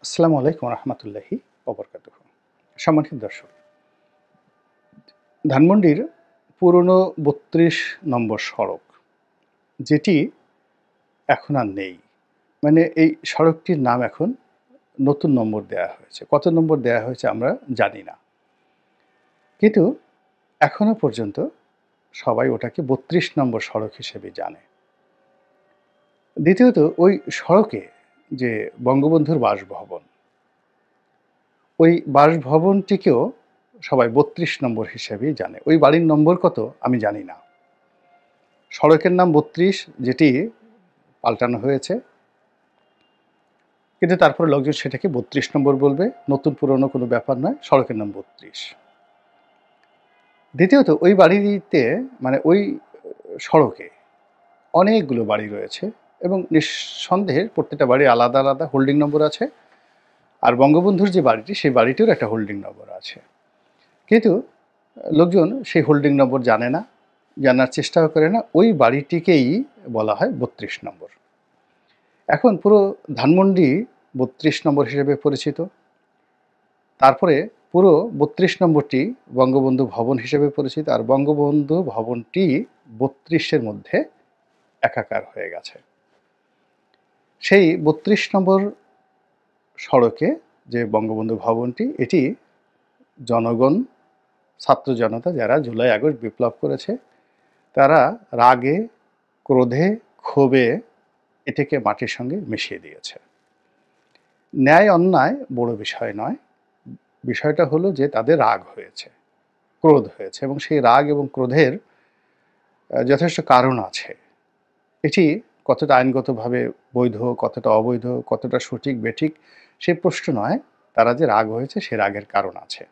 আসসালামু আলাইকুম রহমতুল্লাহি ওবরকাতুহ। সম্মানিত দর্শক, ধানমন্ডির পুরনো ৩২ নম্বর সড়ক, যেটি এখন আর নেই। মানে এই সড়কটির নাম এখন নতুন নম্বর দেয়া হয়েছে। কত নম্বর দেয়া হয়েছে আমরা জানি না। কিন্তু এখনো পর্যন্ত সবাই ওটাকে ৩২ নম্বর সড়ক হিসেবে জানে। দ্বিতীয়ত, ওই সড়কে যে বঙ্গবন্ধুর বাসভবন, ওই বাসভবনটিকেও সবাই ৩২ নম্বর হিসেবেই জানে। ওই বাড়ির নম্বর কত আমি জানি না। সড়কের নাম ৩২, যেটি পাল্টানো হয়েছে, কিন্তু তারপরে লোকজন সেটাকে ৩২ নম্বর বলবে। নতুন পুরনো কোনো ব্যাপার নয়, সড়কের নাম ৩২। দ্বিতীয়ত, ওই বাড়িতে মানে ওই সড়কে অনেকগুলো বাড়ি রয়েছে এবং নিঃসন্দেহে প্রত্যেকটা বাড়ির আলাদা আলাদা হোল্ডিং নম্বর আছে। আর বঙ্গবন্ধুর যে বাড়িটি, সেই বাড়িটিরও একটা হোল্ডিং নম্বর আছে। কিন্তু লোকজন সেই হোল্ডিং নম্বর জানে না, জানার চেষ্টাও করে না। ওই বাড়িটিকেই বলা হয় ৩২ নম্বর। এখন পুরো ধানমন্ডি ৩২ নম্বর হিসেবে পরিচিত। তারপরে পুরো ৩২ নম্বরটি বঙ্গবন্ধু ভবন হিসেবে পরিচিত। আর বঙ্গবন্ধু ভবনটি ৩২-এর মধ্যে একাকার হয়ে গেছে। সেই ৩২ নম্বর সড়কে যে বঙ্গবন্ধু ভবনটি, এটি জনগণ, ছাত্র জনতা যারা জুলাই আগস্ট বিপ্লব করেছে, তারা রাগে, ক্রোধে, ক্ষোভে এটিকে মাটির সঙ্গে মিশিয়ে দিয়েছে। ন্যায় অন্যায় বড় বিষয় নয়, বিষয়টা হলো যে তাদের রাগ হয়েছে, ক্রোধ হয়েছে, এবং সেই রাগ এবং ক্রোধের যথেষ্ট কারণ আছে। এটি কতটা আইনগতভাবে বৈধ, কতটা অবৈধ, কতটা সঠিক বেঠিক সে প্রশ্ন নয়। তারা যে রাগ হয়েছে, সে রাগের কারণ আছে।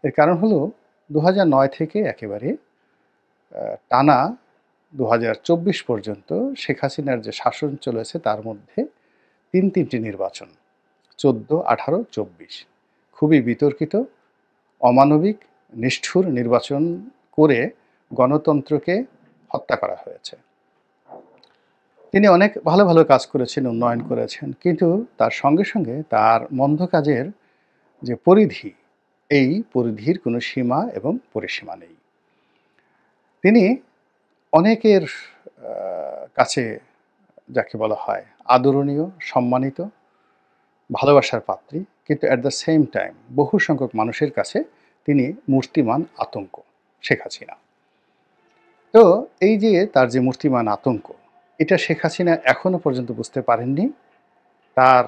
এর কারণ হলো ২০০৯ থেকে একেবারে টানা ২০২৪ পর্যন্ত শেখ হাসিনার যে শাসন চলেছে, তার মধ্যে তিনটি নির্বাচন, ১৪, ১৮, ২৪, খুবই বিতর্কিত, অমানবিক, নিষ্ঠুর নির্বাচন করে গণতন্ত্রকে হত্যা করা হয়েছে। তিনি অনেক ভালো ভালো কাজ করেছেন, উন্নয়ন করেছেন, কিন্তু তার সঙ্গে সঙ্গে তার মন্দ কাজের যে পরিধি, এই পরিধির কোনো সীমা এবং পরিসীমা নেই। তিনি অনেকের কাছে যাকে বলা হয় আদরণীয়, সম্মানিত, ভালোবাসার পাত্রী, কিন্তু অ্যাট দ্য সেম টাইম বহু সংখ্যক মানুষের কাছে তিনি মূর্তিমান আতঙ্ক, শেখ হাসিনা। তো এই যে তার যে মূর্তিমান আতঙ্ক, এটা শেখ হাসিনা এখনো পর্যন্ত বুঝতে পারেননি। তার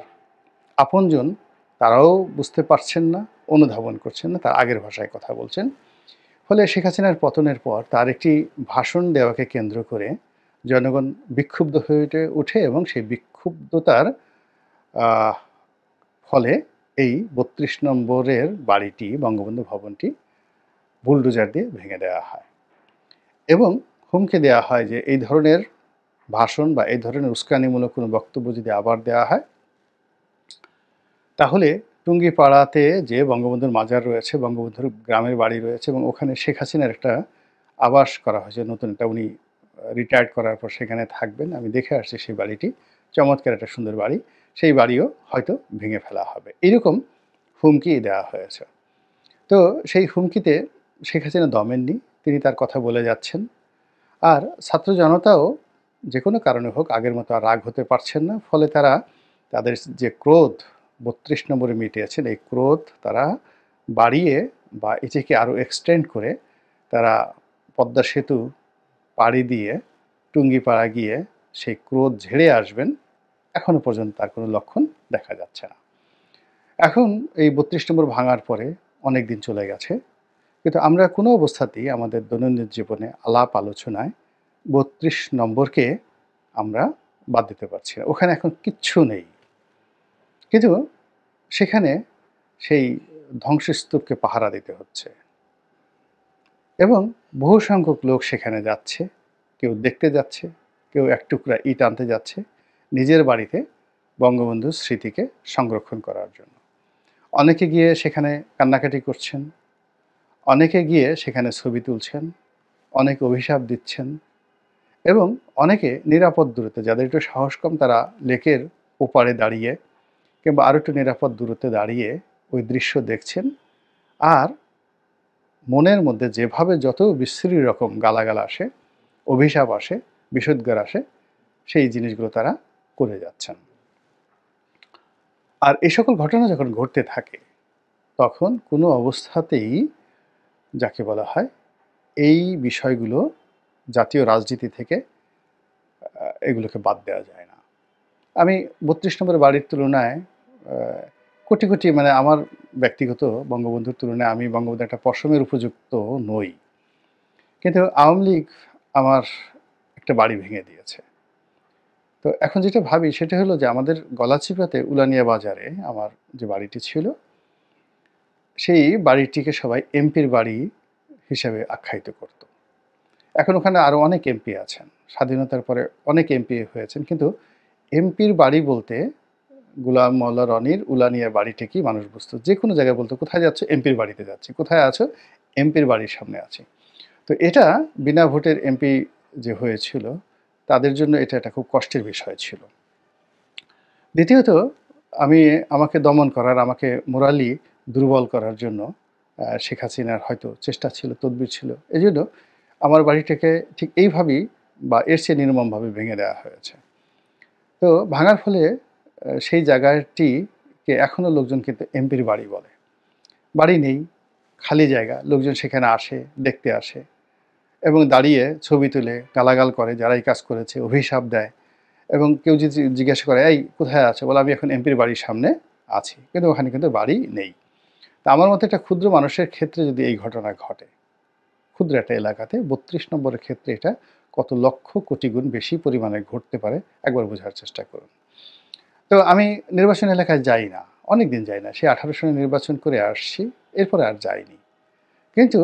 আপনজন তারাও বুঝতে পারছেন না, অনুধাবন করছেন না, তার আগের ভাষায় কথা বলছেন। ফলে শেখ হাসিনার পতনের পর তার একটি ভাষণ দেওয়াকে কেন্দ্র করে জনগণ বিক্ষুব্ধ হয়ে ওঠে এবং সেই বিক্ষুব্ধতার ফলে এই ৩২ নম্বরের বাড়িটি, বঙ্গবন্ধু ভবনটি, বুলডোজার দিয়ে ভেঙে দেওয়া হয় এবং হুমকি দেওয়া হয় যে এই ধরনের ভাষণ বা এই ধরনের উস্কানিমূলক কোনো বক্তব্য যদি আবার দেওয়া হয়, তাহলে টুঙ্গিপাড়াতে যে বঙ্গবন্ধুর মাজার রয়েছে, বঙ্গবন্ধুর গ্রামের বাড়ি রয়েছে, এবং ওখানে শেখ হাসিনার একটা আবাস করা হয়েছে নতুন, একটা উনি রিটায়ার্ড করার পর সেখানে থাকবেন। আমি দেখে আসছি সেই বাড়িটি, চমৎকার একটা সুন্দর বাড়ি। সেই বাড়িও হয়তো ভেঙে ফেলা হবে, এরকম হুমকি দেওয়া হয়েছে। তো সেই হুমকিতে শেখ হাসিনা দমেননি, তিনি তার কথা বলে যাচ্ছেন। আর ছাত্র জনতাও যে কোনো কারণে হোক আগের মতো আর রাগ হতে পারছেন না। ফলে তারা তাদের যে ক্রোধ ৩২ নম্বরে মিটিয়েছেন, এই ক্রোধ তারা বাড়িয়ে বা এটিকে আরও এক্সটেন্ড করে তারা পদ্মা সেতু পাড়ি দিয়ে টুঙ্গিপাড়া গিয়ে সেই ক্রোধ ঝেড়ে আসবেন। এখনও পর্যন্ত তার কোনো লক্ষণ দেখা যাচ্ছে না। এখন এই ৩২ নম্বর ভাঙার পরে অনেক দিন চলে গেছে, কিন্তু আমরা কোনো অবস্থাতেই আমাদের দৈনন্দিন জীবনে আলাপ আলোচনায় ৩২ নম্বরকে আমরা বাদ দিতে পারছি না। ওখানে এখন কিচ্ছু নেই, কিন্তু সেখানে সেই ধ্বংসস্তূপকে পাহারা দিতে হচ্ছে এবং বহু সংখ্যক লোক সেখানে যাচ্ছে। কেউ দেখতে যাচ্ছে, কেউ এক টুকরা ইট আনতে যাচ্ছে নিজের বাড়িতে বঙ্গবন্ধুর স্মৃতিকে সংরক্ষণ করার জন্য। অনেকে গিয়ে সেখানে কান্নাকাটি করছেন, অনেকে গিয়ে সেখানে ছবি তুলছেন, অনেকে অভিশাপ দিচ্ছেন, এবং অনেকে নিরাপদ দূরত্বে, যাদের একটু সাহস কম, তারা লেকের ওপারে দাঁড়িয়ে কিংবা আরও একটু নিরাপদ দূরত্বে দাঁড়িয়ে ওই দৃশ্য দেখছেন, আর মনের মধ্যে যেভাবে যত বিশ্রী রকম গালাগাল আসে, অভিশাপ আসে, বিষোদ্গার আসে, সেই জিনিসগুলো তারা করে যাচ্ছেন। আর এই সকল ঘটনা যখন ঘটতে থাকে তখন কোনো অবস্থাতেই যাকে বলা হয় এই বিষয়গুলো জাতীয় রাজনীতি থেকে এগুলোকে বাদ দেওয়া যায় না। আমি ৩২ নম্বর বাড়ির তুলনায় কোটি কোটি মানে আমার ব্যক্তিগত বঙ্গবন্ধুর তুলনায় আমি বঙ্গবন্ধুর একটা পশমের উপযুক্ত নই, কিন্তু আওয়ামী লীগ আমার একটা বাড়ি ভেঙে দিয়েছে। তো এখন যেটা ভাবি সেটা হলো যে আমাদের গলাচিপাতে উলানিয়া বাজারে আমার যে বাড়িটি ছিল, সেই বাড়িটিকে সবাই এমপির বাড়ি হিসেবে আখ্যায়িত করত। এখন ওখানে আরও অনেক এমপি আছেন, স্বাধীনতার পরে অনেক এমপি হয়েছেন, কিন্তু এমপির বাড়ি বলতে গোলাম মোল্লা রনির উলানিয়া বাড়িটাকেই মানুষ বুঝতো। যে কোনো জায়গায় বলতো, কোথায় যাচ্ছ? এমপির বাড়িতে যাচ্ছি। কোথায় আছো? এমপির বাড়ির সামনে আছি। তো এটা বিনা ভোটের এমপি যে হয়েছিল তাদের জন্য এটা একটা খুব কষ্টের বিষয় ছিল। দ্বিতীয়ত, আমাকে দমন করার, আমাকে মোরালি দুর্বল করার জন্য শেখ হাসিনার হয়তো চেষ্টা ছিল, তদবির ছিল। এই জন্য আমার বাড়িটাকে ঠিক এইভাবেই বা এর চেয়ে নির্মমভাবে ভেঙে দেওয়া হয়েছে। তো ভাঙার ফলে সেই জায়গাটিকে এখনও লোকজন কিন্তু এমপির বাড়ি বলে। বাড়ি নেই, খালি জায়গা, লোকজন সেখানে আসে, দেখতে আসে এবং দাঁড়িয়ে ছবি তুলে গালাগাল করে যারা এই কাজ করেছে, অভিশাপ দেয়। এবং কেউ যদি জিজ্ঞাসা করে, এই কোথায় আছে? বলে, আমি এখন এমপির বাড়ির সামনে আছি, কিন্তু ওখানে কিন্তু বাড়ি নেই। তা আমার মতে একটা ক্ষুদ্র মানুষের ক্ষেত্রে যদি এই ঘটনা ঘটে, ক্ষুদ্র একটা এলাকাতে ৩২ নম্বরের ক্ষেত্রে এটা কত লক্ষ কোটি গুণ বেশি পরিমাণে ঘটতে পারে একবার বোঝার চেষ্টা করুন। তো আমি নির্বাচন এলাকায় যাই না, অনেক দিন যাই না। সেই 18 সনে নির্বাচন করে আসছি, এরপরে আর যাইনি। কিন্তু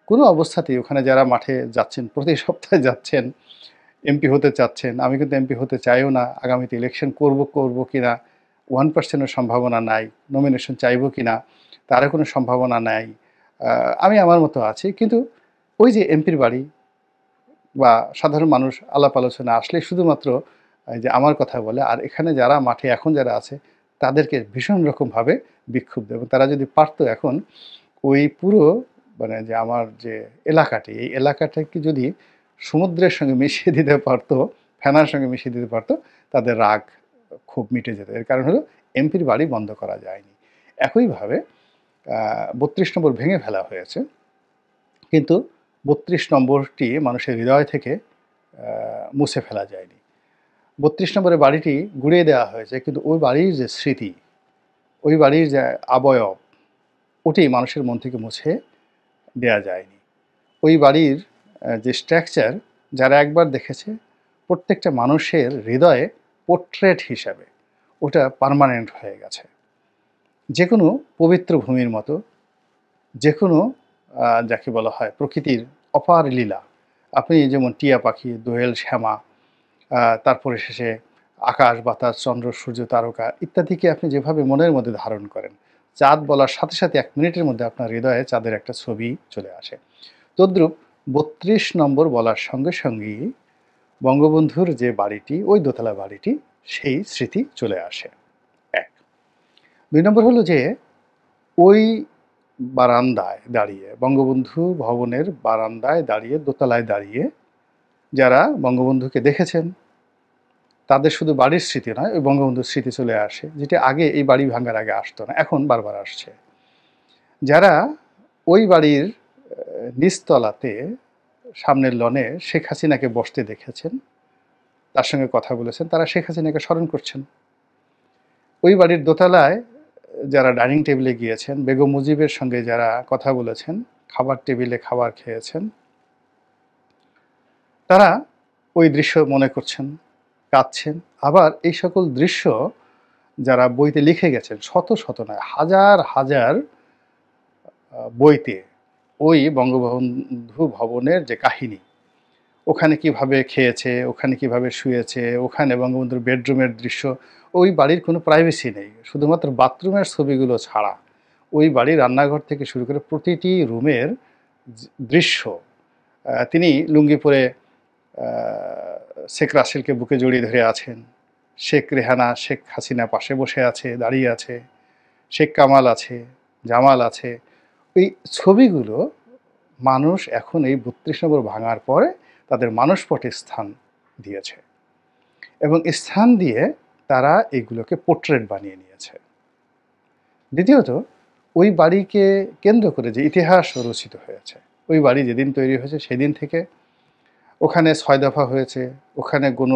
কোনো অবস্থাতেই ওখানে যারা মাঠে যাচ্ছেন, প্রতি সপ্তাহে যাচ্ছেন, এমপি হতে চাচ্ছেন, আমি কিন্তু এমপি হতে চাইও না। আগামীতে ইলেকশন করব কিনা 1%-এর সম্ভাবনা নাই। নমিনেশন চাইব কিনা তারও কোনো সম্ভাবনা নাই। আমি আমার মতো আছি। কিন্তু ওই যে এমপির বাড়ি বা সাধারণ মানুষ আলাপ আলোচনা আসলে শুধুমাত্র যে আমার কথা বলে, আর এখানে যারা মাঠে এখন যারা আছে তাদেরকে ভীষণ রকমভাবে বিক্ষুব্ধ। এবং তারা যদি পারতো এখন ওই পুরো মানে যে আমার যে এলাকাটি, এই এলাকাটাকে যদি সমুদ্রের সঙ্গে মিশিয়ে দিতে পারতো, ফেনার সঙ্গে মিশিয়ে দিতে পারতো, তাদের রাগ খুব মিটে যেত। এর কারণ হলো এমপির বাড়ি বন্ধ করা যায়নি। একইভাবে ৩২ নম্বর ভেঙে ফেলা হয়েছে, কিন্তু ৩২ নম্বরটি মানুষের হৃদয় থেকে মুছে ফেলা যায়নি। ৩২ নম্বরের বাড়িটি গুঁড়িয়ে দেওয়া হয়েছে, কিন্তু ওই বাড়ির যে স্মৃতি, ওই বাড়ির যে অবয়ব, ওটি মানুষের মন থেকে মুছে দেয়া যায়নি। ওই বাড়ির যে স্ট্রাকচার, যারা একবার দেখেছে, প্রত্যেকটা মানুষের হৃদয়ে পোর্ট্রেট হিসাবে ওটা পার্মানেন্ট হয়ে গেছে। যে কোনো পবিত্র ভূমির মতো, যে কোনো যাকে বলা হয় প্রকৃতির অপার লীলা। আপনি যেমন টিয়া পাখি, দোয়েল, শ্যামা, তারপরে শেষে আকাশ, বাতাস, চন্দ্র, সূর্য, তারকা ইত্যাদিকে আপনি যেভাবে মনের মধ্যে ধারণ করেন, চাঁদ বলার সাথে সাথে 1 মিনিটের মধ্যে আপনার হৃদয়ে চাঁদের একটা ছবি চলে আসে। তদ্রূপ ৩২ নম্বর বলার সঙ্গে সঙ্গেই বঙ্গবন্ধুর যে বাড়িটি, ওই দোতলা বাড়িটি, সেই স্মৃতি চলে আসে। ১। ২ নম্বর হলো যে ওই বারান্দায় দাঁড়িয়ে, বঙ্গবন্ধু ভবনের বারান্দায় দাঁড়িয়ে, দোতলায় দাঁড়িয়ে যারা বঙ্গবন্ধুকে দেখেছেন, তাদের শুধু বাড়ির স্মৃতি নয়, ওই বঙ্গবন্ধুর স্মৃতি চলে আসে, যেটা আগে এই বাড়ি ভাঙার আগে আসতো না, এখন বারবার আসছে। যারা ওই বাড়ির নিচতলাতে সামনের লনে শেখ হাসিনাকে বসতে দেখেছেন, তার সঙ্গে কথা বলেছেন, তারা শেখ হাসিনাকে স্মরণ করছেন। ওই বাড়ির দোতলায় যারা ডাইনিং টেবিলে গিয়েছেন, বেগম মুজিবের সঙ্গে যারা কথা বলেছেন, খাবার টেবিলে খাবার খেয়েছেন, তারা ওই দৃশ্য মনে করছেন, কাঁদছেন। আবার এই সকল দৃশ্য যারা বইতে লিখে গেছেন, শত শত নয়, হাজার হাজার বইতে ওই বঙ্গবন্ধু ভবনের যে কাহিনী, ওখানে কিভাবে খেয়েছে, ওখানে কিভাবে শুয়েছে, ওখানে বঙ্গবন্ধুর বেডরুমের দৃশ্য, ওই বাড়ির কোনো প্রাইভেসি নেই, শুধুমাত্র বাথরুমের ছবিগুলো ছাড়া ওই বাড়ির রান্নাঘর থেকে শুরু করে প্রতিটি রুমের দৃশ্য। তিনি লুঙ্গি পরে শেখ রাসেলকে বুকে জড়িয়ে ধরে আছেন, শেখ রেহানা, শেখ হাসিনা পাশে বসে আছে, দাঁড়িয়ে আছে, শেখ কামাল আছে, জামাল আছে। এই ছবিগুলো মানুষ এখন এই ৩২ নম্বর ভাঙার পরে তাদের মানসপটে স্থান দিয়েছে, এবং স্থান দিয়ে তারা এগুলোকে পোর্ট্রেট বানিয়ে নিয়েছে। দ্বিতীয়ত, ওই বাড়িকে কেন্দ্র করে যে ইতিহাস রচিত হয়েছে, ওই বাড়ি যেদিন তৈরি হয়েছে সেদিন থেকে ওখানে ৬ দফা হয়েছে, ওখানে গণ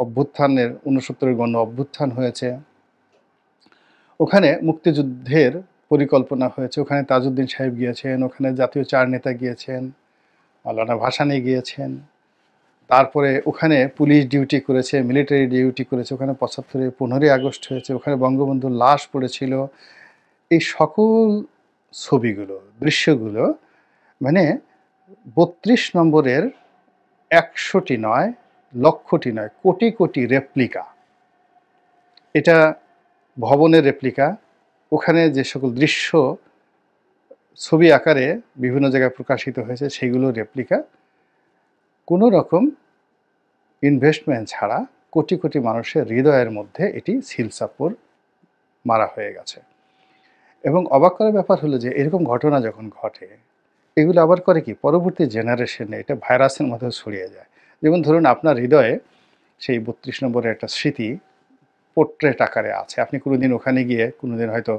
অভ্যুত্থানের ৬৯-এর গণ অভ্যুত্থান হয়েছে, ওখানে মুক্তিযুদ্ধের পরিকল্পনা হয়েছে, ওখানে তাজউদ্দিন সাহেব গিয়েছেন, ওখানে জাতীয় চার নেতা গিয়েছেন, মাওলানা ভাসানী গিয়েছেন, তারপরে ওখানে পুলিশ ডিউটি করেছে, মিলিটারি ডিউটি করেছে, ওখানে ৭৫-এ ১৫ই আগস্ট হয়েছে, ওখানে বঙ্গবন্ধুর লাশ পড়েছিল। এই সকল ছবিগুলো, দৃশ্যগুলো মানে ৩২ নম্বরের ১০০টি নয়, লক্ষটি নয়, কোটি কোটি রেপ্লিকা। এটা ভবনের রেপ্লিকা, ওখানে যে সকল দৃশ্য ছবি আকারে বিভিন্ন জায়গায় প্রকাশিত হয়েছে সেগুলো রেপ্লিকা। কোনো রকম ইনভেস্টমেন্ট ছাড়া কোটি কোটি মানুষের হৃদয়ের মধ্যে এটি সিলচাপড় মারা হয়ে গেছে। এবং অবাক করার ব্যাপার হলো যে এরকম ঘটনা যখন ঘটে, এগুলো আবার করে কি পরবর্তী জেনারেশনে এটা ভাইরাসের মতো ছড়িয়ে যায়। যেমন ধরুন আপনার হৃদয়ে সেই ৩২ নম্বরের একটা স্মৃতি পোর্ট্রেট আকারে আছে, আপনি কোনোদিন ওখানে গিয়ে কোনোদিন হয়তো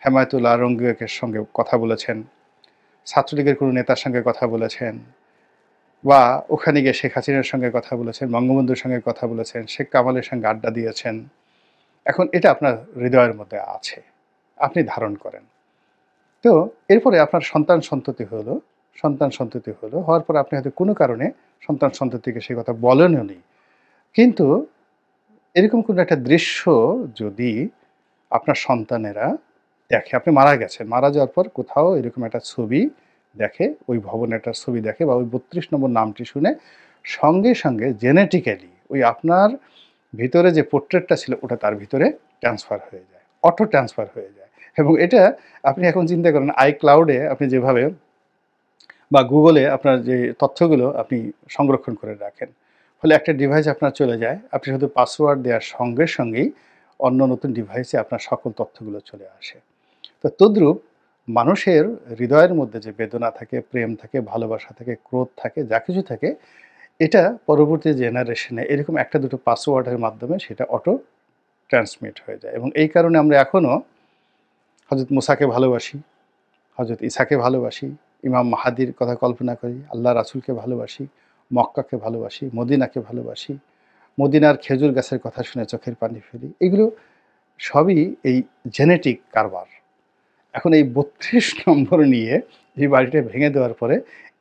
হেমায়েতুল্লাহ আলমগীরের সঙ্গে কথা বলেছেন, ছাত্রলীগের কোনো নেতার সঙ্গে কথা বলেছেন, বা ওখানে গিয়ে শেখ হাসিনার সঙ্গে কথা বলেছেন, বঙ্গবন্ধুর সঙ্গে কথা বলেছেন, শেখ কামালের সঙ্গে আড্ডা দিয়েছেন। এখন এটা আপনার হৃদয়ের মধ্যে আছে, আপনি ধারণ করেন। তো এরপরে আপনার সন্তান সন্ততি হলো, হওয়ার পর আপনি হয়তো কোনো কারণে সন্তান সন্ততিকে সেই কথা বলেনও নি, কিন্তু এরকম কোনো একটা দৃশ্য যদি আপনার সন্তানেরা দেখে, আপনি মারা গেছেন, মারা যাওয়ার পর কোথাও এরকম একটা ছবি দেখে, ওই ভবনে একটা ছবি দেখে, বা ওই ৩২ নম্বর নামটি শুনে সঙ্গে সঙ্গে জেনেটিক্যালি ওই আপনার ভিতরে যে পোর্ট্রেটটা ছিল ওটা তার ভিতরে ট্রান্সফার হয়ে যায়, অটো ট্রান্সফার হয়ে যায়। এবং এটা আপনি এখন চিন্তা করেন iCloud-এ আপনি যেভাবে বা গুগলে আপনার যে তথ্যগুলো আপনি সংরক্ষণ করে রাখেন, ফলে একটা ডিভাইস আপনার চলে যায়, আপনি শুধু পাসওয়ার্ড দেওয়ার সঙ্গে সঙ্গেই অন্য নতুন ডিভাইসে আপনার সকল তথ্যগুলো চলে আসে। তো তদ্রূপ মানুষের হৃদয়ের মধ্যে যে বেদনা থাকে, প্রেম থাকে, ভালোবাসা থাকে, ক্রোধ থাকে, যা কিছু থাকে, এটা পরবর্তী জেনারেশনে এরকম একটা দুটো পাসওয়ার্ডের মাধ্যমে সেটা অটো ট্রান্সমিট হয়ে যায়। এবং এই কারণে আমরা এখনও হজরত মুসাকে ভালোবাসি, হজরত ঈসাকে ভালোবাসি, ইমাম মাহাদির কথা কল্পনা করি, আল্লাহ রাসূলকে ভালোবাসি, মক্কাকে ভালোবাসি, মদিনাকে ভালোবাসি, মদিনার খেজুর গাছের কথা শুনে চোখের পানি ফেলি। এগুলো সবই এই জেনেটিক কারবার। এখন এই ৩২ নম্বর নিয়ে এই বাড়িটা ভেঙে দেওয়ার পরে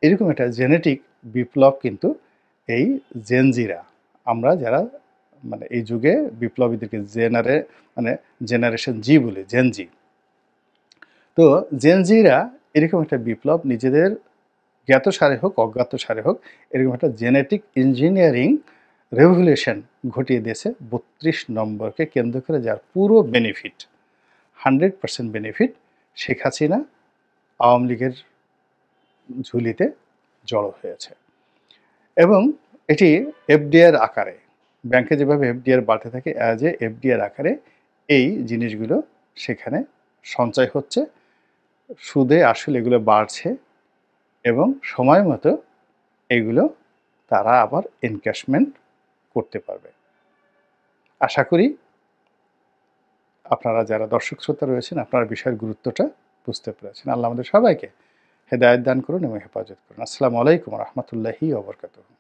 এরকম একটা জেনেটিক বিপ্লব কিন্তু এই জেনজিরা, আমরা যারা মানে এই যুগে বিপ্লবীদেরকে জেনারেশন জি বলে, জেনজি। তো জেনজিরা এরকম একটা বিপ্লব নিজেদের জ্ঞাতসারে হোক অজ্ঞাতসারে হোক এরকম একটা জেনেটিক ইঞ্জিনিয়ারিং রেভলিউশন ঘটিয়ে দিয়েছে ৩২ নম্বরকে কেন্দ্র করে, যার পুরো বেনিফিট 100% বেনিফিট শেখ হাসিনা আওয়ামী লীগের ঝুলিতে জড়ো হয়েছে। এবং এটি এফডিআর আকারে, ব্যাংকে যেভাবে এফডিআর বাড়তে থাকে অ্যাজ এ এফডিআর আকারে এই জিনিসগুলো সেখানে সঞ্চয় হচ্ছে, সুদে আসলে এগুলো বাড়ছে, এবং সময় মতো এগুলো তারা আবার এনক্যাশমেন্ট করতে পারবে। আশা করি আপনারা যারা দর্শক শ্রোতা রয়েছেন আপনারা বিষয়ের গুরুত্বটা বুঝতে পেরেছেন। আল্লাহ আমাদের সবাইকে হেদায়েত দান করুন এবং হেফাজত করুন। আসসালামু আলাইকুম ওয়া রাহমাতুল্লাহি ওয়া বারাকাতুহু।